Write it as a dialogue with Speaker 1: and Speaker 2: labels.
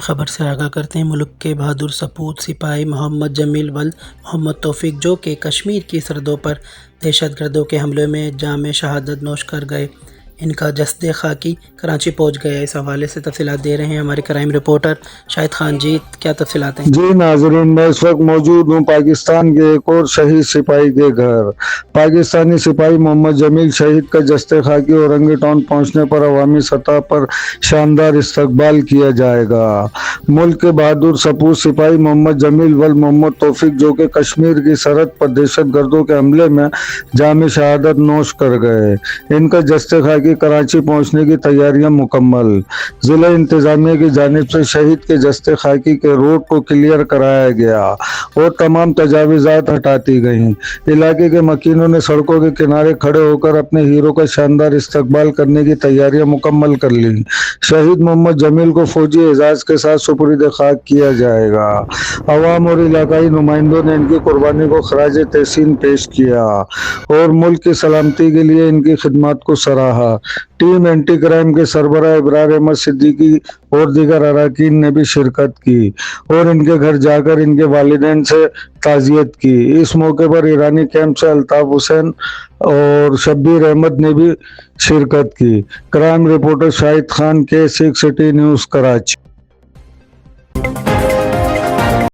Speaker 1: خبر سے آگاہ کرتے ہیں۔ ملک کے بہادر سپوت سپاہی محمد جمیل ولد محمد توفیق جو کہ کشمیر کی سرحدوں پر دہشت گردوں کے حملے میں جام شہادت نوش کر گئے، ان کا جسد خاکی کراچی پہنچ گیا۔ اس حوالے سے تفصیلات دے رہے ہیں ہمارے کرائم رپورٹر شاہد خان جی، کیا تفصیلات ہیں؟
Speaker 2: جی ناظرین، میں اس وقت موجود ہوں پاکستان کے ایک اور شہید سپاہی کے گھر۔ پاکستانی سپاہی محمد جمیل شہید کا جسد خاکی اورنگی ٹاؤن پہنچنے پر عوامی سطح پر شاندار استقبال کیا جائے گا۔ ملک کے بہادر سپوت سپاہی محمد جمیل ولد محمد توفیق جو کہ کشمیر کی سرحد پر دہشت گردوں کے حملے میں جام شہادت نوش کر گئے، ان کا جسد خاکی کراچی پہنچنے کی تیاریاں مکمل۔ ضلع انتظامیہ کی جانب سے شہید کے جسد خاکی کے روڈ کو کلیئر کرایا گیا اور تمام تجاوزات ہٹا دی گئیں۔ علاقے کے مکینوں نے سڑکوں کے کنارے کھڑے ہو کر اپنے ہیرو کا شاندار استقبال کرنے کی تیاریاں مکمل کر لیں۔ شہید محمد جمیل کو فوجی اعزاز کے ساتھ سپرد خاک کیا جائے گا۔ عوام اور علاقائی نمائندوں نے ان کی قربانی کو خراج تحسین پیش کیا اور ملک کی سلامتی کے لیے ان کی خدمات کو سراہا۔ ٹیم اینٹی کرائم کے سربراہ ابرار احمد صدیقی اور دیگر اراکین نے بھی شرکت کی اور ان کے گھر جا کر ان کے والدین سے تعزیت کی۔ اس موقع پر ایرانی کیمپ سے الطاف حسین اور شبیر احمد نے بھی شرکت کی۔ Crime reporter Shahid Khan, K6 city news, Karachi.